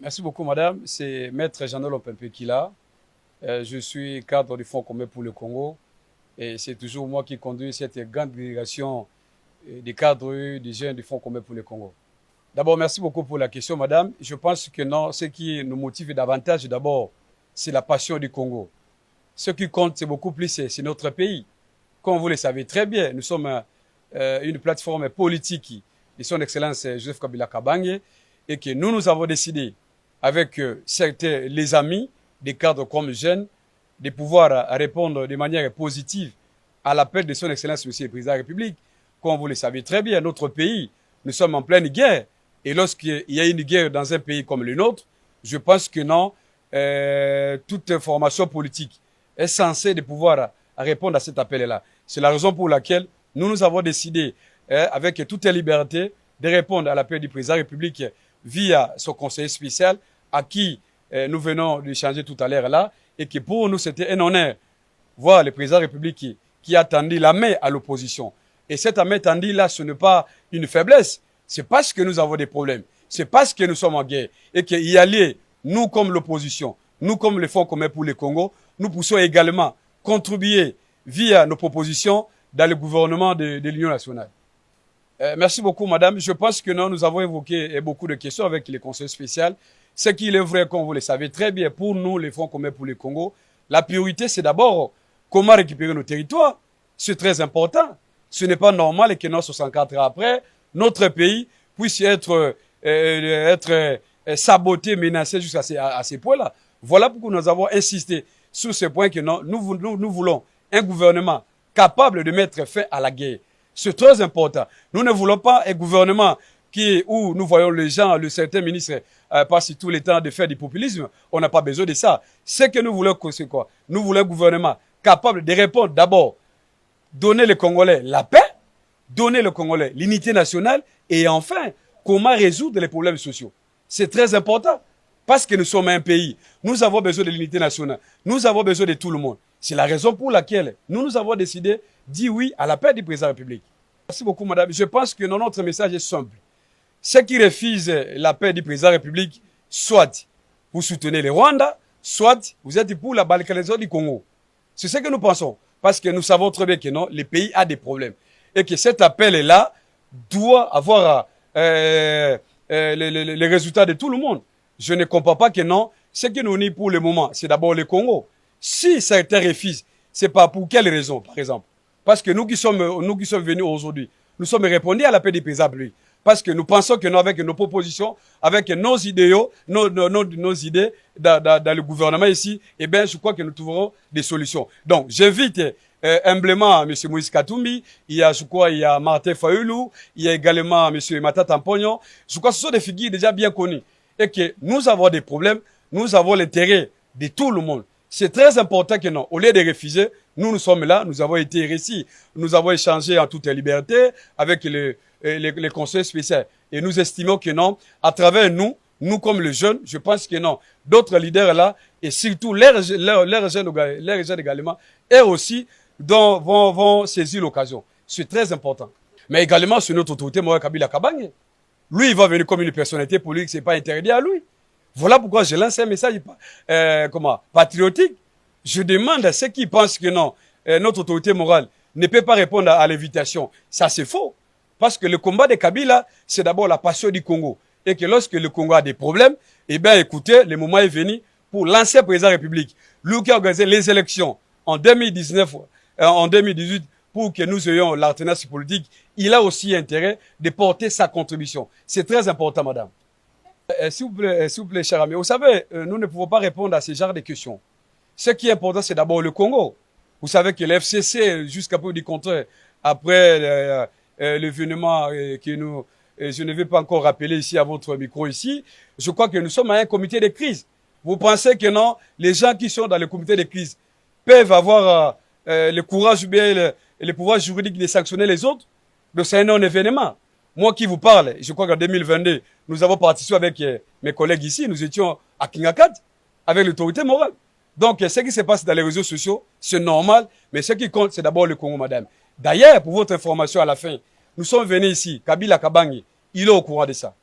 Merci beaucoup, madame. C'est Maître Jean-Noël Ompempekila. Je suis cadre du Fonds commun pour le Congo. Et c'est toujours moi qui conduis cette grande délégation des cadres des jeunes du Fonds commun pour le Congo. D'abord, merci beaucoup pour la question, madame. Je pense que non, ce qui nous motive davantage, d'abord, c'est la passion du Congo. Ce qui compte, c'est beaucoup plus, c'est notre pays. Comme vous le savez très bien, nous sommes une plateforme politique de son Excellence Joseph Kabila Kabange et que nous avons décidé, avec certains les amis, des cadres comme jeunes, de pouvoir répondre de manière positive à l'appel de son Excellence Monsieur le Président de la République. Comme vous le savez très bien, notre pays, nous sommes en pleine guerre. Et lorsqu'il y a une guerre dans un pays comme le nôtre, je pense que non, toute formation politique est censée de pouvoir répondre à cet appel-là. C'est la raison pour laquelle nous avons décidé, avec toute liberté, de répondre à l'appel du Président de la République via son conseiller spécial, à qui nous venons d'échanger tout à l'heure là, et que pour nous, c'était un honneur voir le Président de la République qui a tendu la main à l'opposition. Et cette main tendue là, ce n'est pas une faiblesse, c'est parce que nous avons des problèmes, c'est parce que nous sommes en guerre, et qu'il y allait, nous comme l'opposition, nous comme le Fonds commun pour le Congo, nous poussons également contribuer via nos propositions dans le gouvernement de l'Union nationale. Merci beaucoup, madame. Je pense que non, nous avons évoqué beaucoup de questions avec les conseils spéciaux. Ce qu'il est vrai, comme vous le savez très bien, pour nous, les Fonds communs pour le Congo, la priorité, c'est d'abord comment récupérer nos territoires. C'est très important. Ce n'est pas normal que non, 64 ans après, notre pays puisse être saboté, menacé jusqu'à ces points-là. Voilà pourquoi nous avons insisté sur ce point que non, nous voulons un gouvernement capable de mettre fin à la guerre. C'est très important. Nous ne voulons pas un gouvernement où nous voyons les gens, certains ministres passent tout le temps de faire du populisme. On n'a pas besoin de ça. Ce que nous voulons, c'est quoi? Nous voulons un gouvernement capable de répondre d'abord, donner les Congolais la paix, donner les Congolais l'unité nationale et enfin, comment résoudre les problèmes sociaux. C'est très important parce que nous sommes un pays. Nous avons besoin de l'unité nationale. Nous avons besoin de tout le monde. C'est la raison pour laquelle nous avons décidé de dire oui à l'appel du Président de la République. Merci beaucoup, madame. Je pense que notre message est simple. Ceux qui refusent l'appel du Président de la République, soit vous soutenez les Rwandais, soit vous êtes pour la balkanisation du Congo. C'est ce que nous pensons. Parce que nous savons très bien que non, le pays a des problèmes. Et que cet appel-là doit avoir les résultats de tout le monde. Je ne comprends pas que non, ce qui nous unit pour le moment, c'est d'abord le Congo. Si certains refusent, c'est pas pour quelle raison, par exemple? Parce que nous qui sommes venus aujourd'hui, nous sommes répondus à l'appel du Président de la République. Parce que nous pensons que nous, avec nos propositions, avec nos idéaux, nos idées dans le gouvernement ici, eh bien, je crois que nous trouverons des solutions. Donc, j'invite humblement M. Moïse Katumbi, il y a Martin Fayoulou, il y a également M. Matata Mpognon. Je crois que ce sont des figures déjà bien connues. Et que nous avons des problèmes, nous avons l'intérêt de tout le monde. C'est très important que non, au lieu de refuser, nous sommes là, nous avons été ici, nous avons échangé en toute liberté avec les conseils spéciaux. Et nous estimons que non, à travers nous comme les jeunes, je pense que non, d'autres leaders là, et surtout les jeunes également, eux aussi, vont saisir l'occasion. C'est très important. Mais également sur notre autorité, Moïse Kabila Kabange. Lui, il va venir comme une personnalité politique, c'est pas interdit à lui. Voilà pourquoi je lance un message patriotique. Je demande à ceux qui pensent que non, notre autorité morale ne peut pas répondre à l'invitation. Ça, c'est faux. Parce que le combat de Kabila, c'est d'abord la passion du Congo. Et que lorsque le Congo a des problèmes, eh bien, écoutez, le moment est venu pour l'ancien président de la République, lui qui a organisé les élections en 2019, en 2018, pour que nous ayons l'alternance politique, il a aussi intérêt de porter sa contribution. C'est très important, madame. S'il vous plaît, cher ami, vous savez, nous ne pouvons pas répondre à ce genre de questions. Ce qui est important, c'est d'abord le Congo. Vous savez que l'FCC, jusqu'à peu du contraire, après l'événement que je ne vais pas encore rappeler ici à votre micro ici, je crois que nous sommes à un comité de crise. Vous pensez que non, les gens qui sont dans le comité de crise peuvent avoir le courage ou bien le pouvoir juridique de sanctionner les autres? Donc c'est un non-événement. Moi qui vous parle, je crois qu'en 2022, nous avons participé avec mes collègues ici, nous étions à Kingakat, avec l'autorité morale. Donc, ce qui se passe dans les réseaux sociaux, c'est normal, mais ce qui compte, c'est d'abord le Congo, madame. D'ailleurs, pour votre information à la fin, nous sommes venus ici, Kabila Kabange, il est au courant de ça.